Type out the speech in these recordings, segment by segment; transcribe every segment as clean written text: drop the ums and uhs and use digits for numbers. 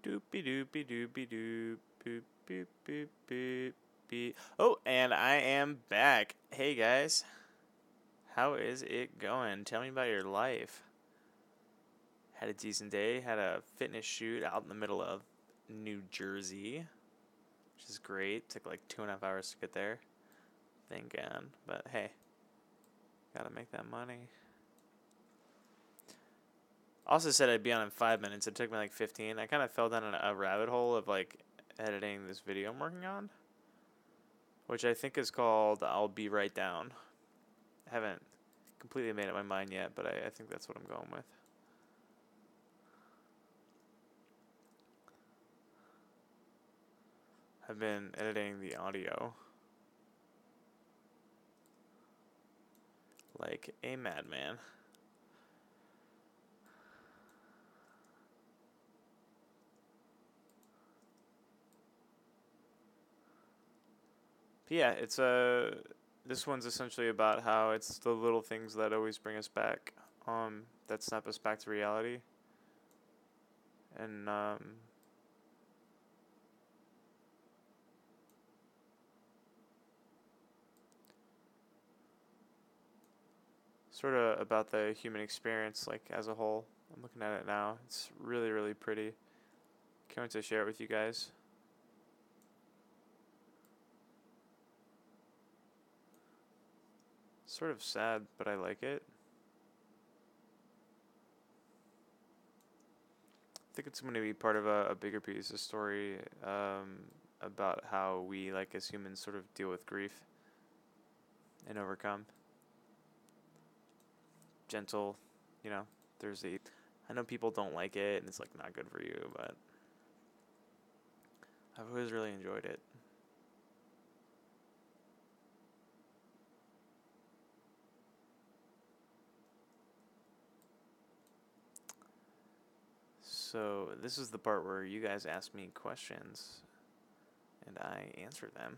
Doopy doopy doopy doop. Boop, boop, boop, boop, boop. Oh, and I am back. Hey guys, how is it going? Tell me about your life. Had a decent day. Had a fitness shoot out in the middle of New Jersey, which is great. Took like 2.5 hours to get there. Thank God. But hey, gotta make that money. Also said I'd be on in 5 minutes. It took me like 15. I kind of fell down a rabbit hole of like editing this video I'm working on, which I think is called I'll Be Right Down. I haven't completely made up my mind yet, but I think that's what I'm going with. I've been editing the audio like a madman. But yeah, it's this one's essentially about how it's the little things that always bring us back, that snap us back to reality, and sort of about the human experience, like as a whole. I'm looking at it now. It's really, really pretty. Can't wait to share it with you guys. Sort of sad, but I like it. I think it's going to be part of a bigger piece, a story about how we, like as humans, sort of deal with grief and overcome. Gentle, you know. There's the. I know people don't like it, and it's like not good for you, but I've always really enjoyed it. So this is the part where you guys ask me questions, and I answer them.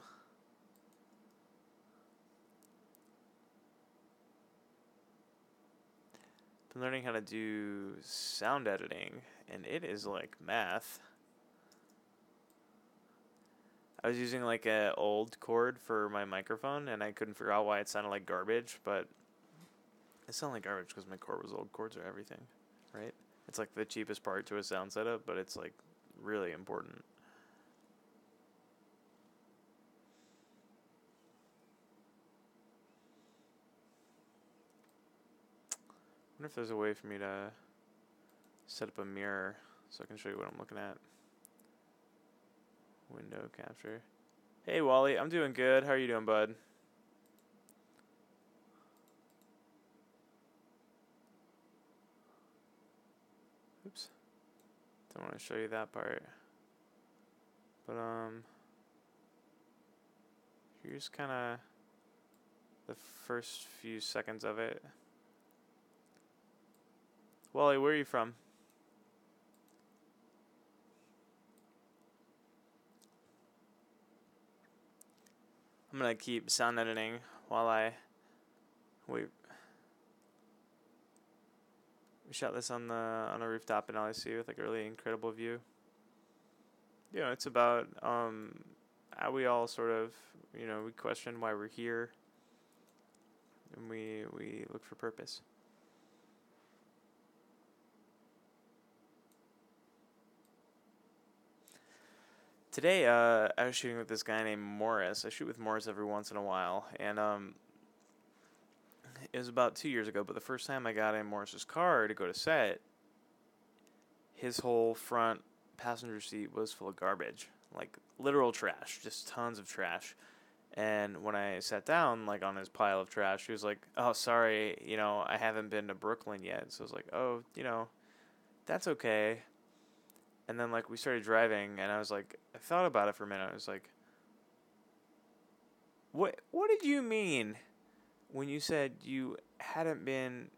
Been learning how to do sound editing, and it is like math. I was using like a old cord for my microphone, and I couldn't figure out why it sounded like garbage, but it sounded like garbage because my cord was old. Cords are everything, right? It's like the cheapest part to a sound setup, but it's like really important. I wonder if there's a way for me to set up a mirror so I can show you what I'm looking at. Window capture. Hey Wally, I'm doing good. How are you doing, bud? Oops. Don't want to show you that part. But here's kind of the first few seconds of it. Wally, where are you from? I'm gonna keep sound editing while I wait. We shot this on a rooftop in LIC with like a really incredible view. You know, it's about how we all sort of, you know, we question why we're here, and we look for purpose. Today, I was shooting with this guy named Morris. I shoot with Morris every once in a while, and it was about 2 years ago. But the first time I got in Morris's car to go to set, his whole front passenger seat was full of garbage, like literal trash, just tons of trash. And when I sat down, like on his pile of trash, he was like, "Oh, sorry, you know, I haven't been to Brooklyn yet." So I was like, "Oh, you know, that's okay." And then like we started driving, and I was like, I thought about it for a minute. I was like, What did you mean when you said you hadn't been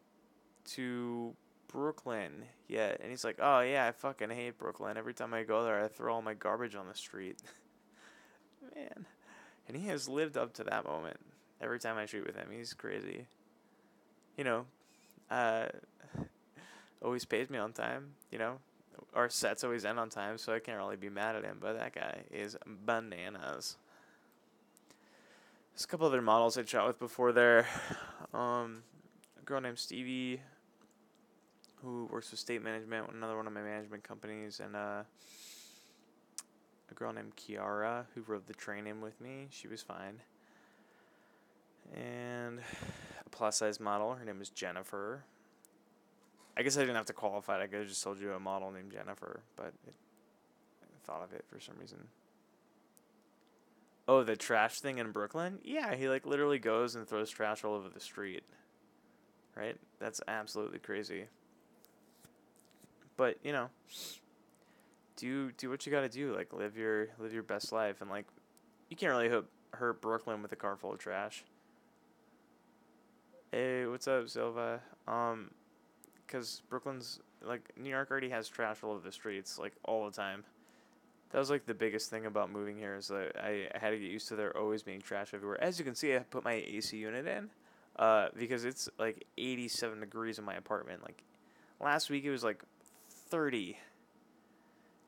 to Brooklyn yet?" And he's like, "Oh yeah, I fucking hate Brooklyn. Every time I go there, I throw all my garbage on the street." Man, and he has lived up to that moment. Every time I shoot with him, he's crazy. You know, uh, always pays me on time. You know, our sets always end on time, so I can't really be mad at him. But that guy is bananas. There's a couple other models I chat with before there. A girl named Stevie, who works with state management, another one of my management companies, and a girl named Kiara, who rode the train in with me. She was fine. And a plus-size model. Her name is Jennifer. I guess I didn't have to qualify it. I could have just told you a model named Jennifer, but I thought of it for some reason. Oh, the trash thing in Brooklyn? Yeah, he like literally goes and throws trash all over the street. Right? That's absolutely crazy. But, you know, do what you gotta do. Like live your best life, and like you can't really hurt Brooklyn with a car full of trash. Hey, what's up, Silva? Because Brooklyn's like New York already has trash all over the streets like all the time. That was like the biggest thing about moving here is that I had to get used to there always being trash everywhere. As you can see, I put my AC unit in because it's like 87 degrees in my apartment. Like last week it was like 30.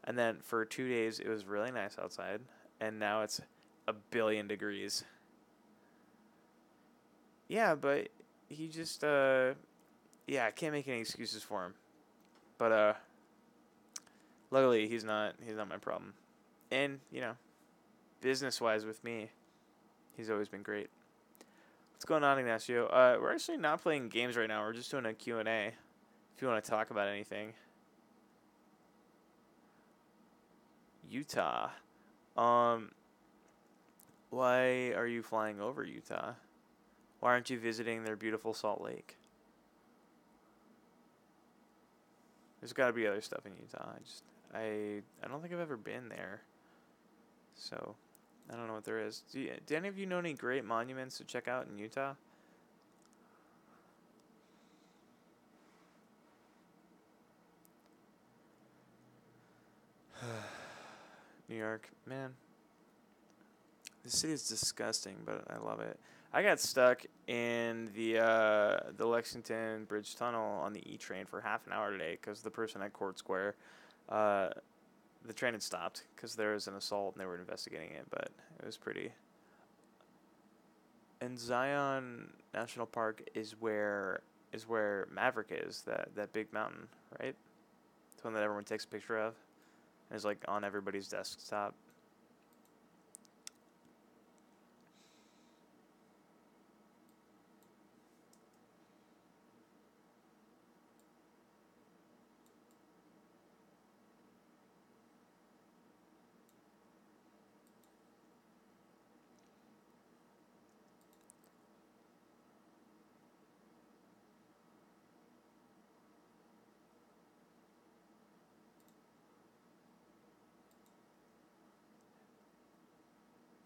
And then for 2 days it was really nice outside. And now it's a billion degrees. Yeah, but he just, yeah, I can't make any excuses for him. But, luckily, he's not my problem. And, you know, business-wise with me, he's always been great. What's going on, Ignacio? We're actually not playing games right now. We're just doing a Q&A. If you want to talk about anything. Utah. Why are you flying over Utah? Why aren't you visiting their beautiful Salt Lake? There's got to be other stuff in Utah. I don't think I've ever been there. So, I don't know what there is. Do any of you know any great monuments to check out in Utah? New York, man. The city is disgusting, but I love it. I got stuck in the Lexington Bridge Tunnel on the E train for half an hour today because the person at Court Square, the train had stopped because there was an assault and they were investigating it, but it was pretty. And Zion National Park is where Maverick is, that big mountain, right? The one that everyone takes a picture of. And is like on everybody's desktop.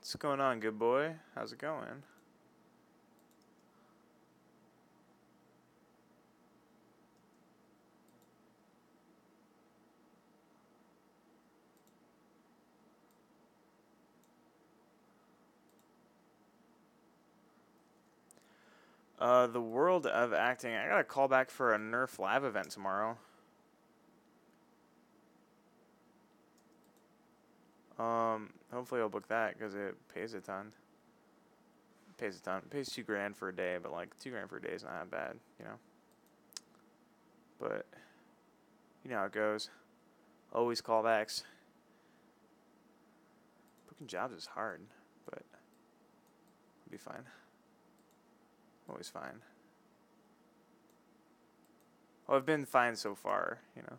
What's going on, good boy? How's it going? The world of acting. I got a call back for a Nerf Live event tomorrow. Hopefully I'll book that because it pays a ton. It pays a ton. It pays $2,000 for a day, but like $2,000 for a day is not that bad, you know. But you know how it goes. Always callbacks. Booking jobs is hard, but it'll be fine. Always fine. Well, I've been fine so far, you know.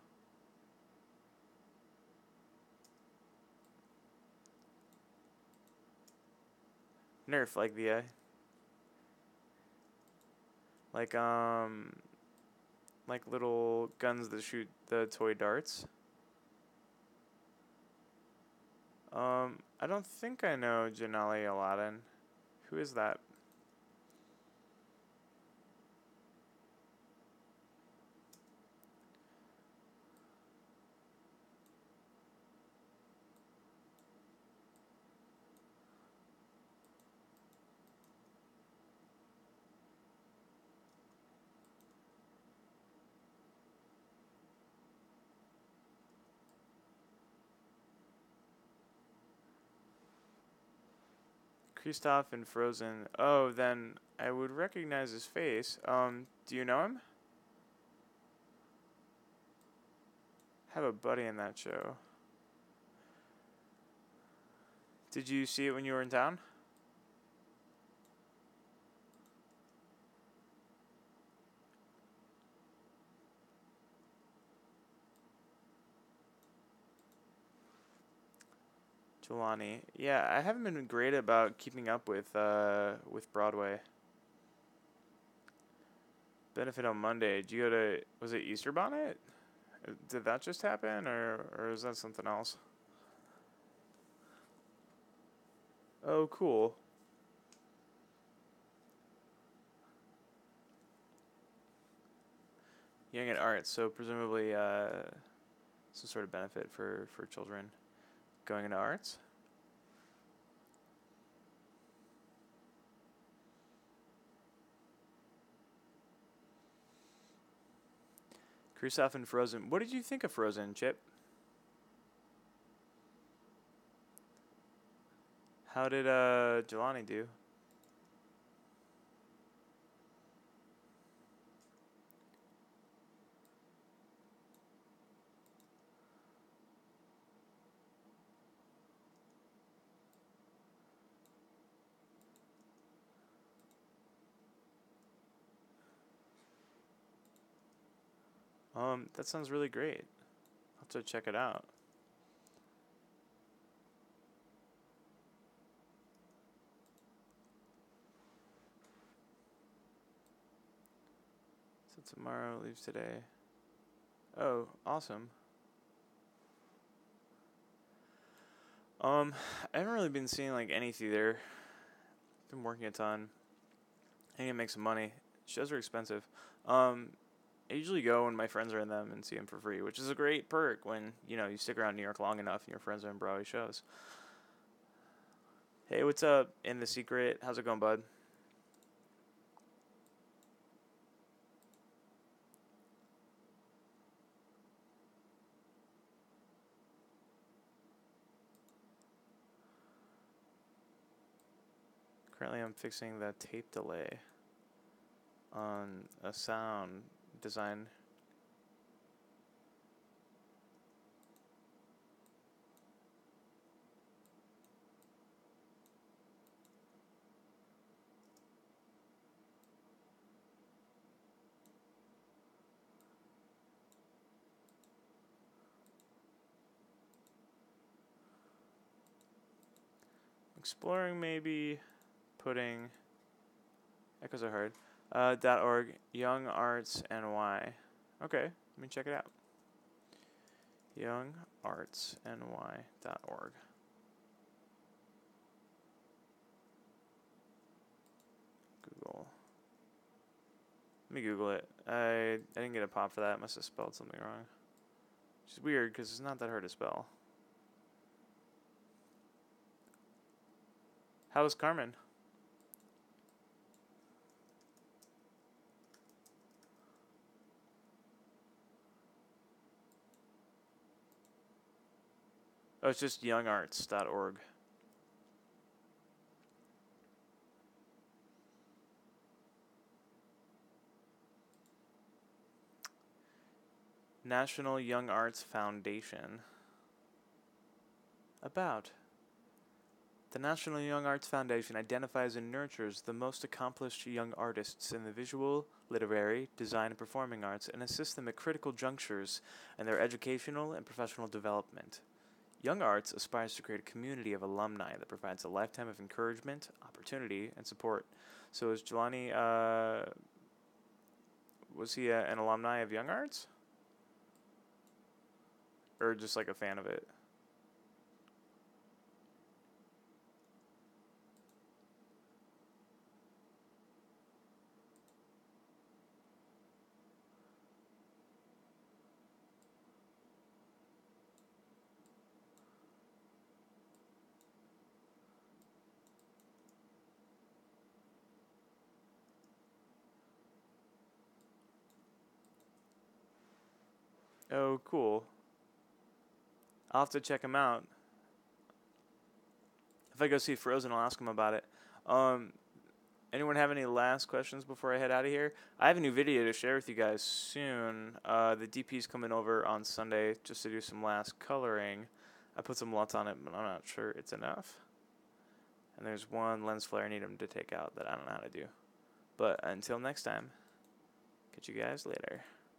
Nerf, like the, like little guns that shoot the toy darts. I don't think I know Janali Aladdin. Who is that? Kristoff in Frozen. Oh, then I would recognize his face. Do you know him? Have a buddy in that show. Did you see it when you were in town? Jelani. Yeah, I haven't been great about keeping up with Broadway. Benefit on Monday. Did you go to, was it Easter Bonnet? Did that just happen, or is that something else? Oh, cool. Young at art, so presumably some sort of benefit for children going into arts. Kristoff and Frozen. What did you think of Frozen, Chip? How did Jelani do? That sounds really great. I'll have to check it out. So tomorrow leaves today. Oh, awesome. I haven't really been seeing like any theater. Been working a ton. I need to make some money. Shows are expensive. I usually go when my friends are in them and see them for free, which is a great perk when, you know, you stick around New York long enough and your friends are in Broadway shows. Hey, what's up? In the Secret. How's it going, bud? Currently, I'm fixing the tape delay on a sound design. Exploring, maybe putting echoes are hard. .org, Young Arts NY. Okay, let me check it out. YoungArtsNY.org. Google. Let me Google it. I didn't get a pop for that. I must have spelled something wrong. Which is weird because it's not that hard to spell. How was Carmen? Oh, it's just youngarts.org. National Young Arts Foundation. About. The National Young Arts Foundation identifies and nurtures the most accomplished young artists in the visual, literary, design, and performing arts and assists them at critical junctures in their educational and professional development. Young Arts aspires to create a community of alumni that provides a lifetime of encouragement, opportunity, and support. So is Jelani, was he an alumni of Young Arts? Or just like a fan of it? Oh, cool. I'll have to check him out. If I go see Frozen, I'll ask him about it. Um, Anyone have any last questions before I head out of here? I have a new video to share with you guys soon. The DP's coming over on Sunday just to do some last coloring. I put some LUTs on it, but I'm not sure it's enough. And there's one lens flare I need him to take out that I don't know how to do. But until next time, catch you guys later.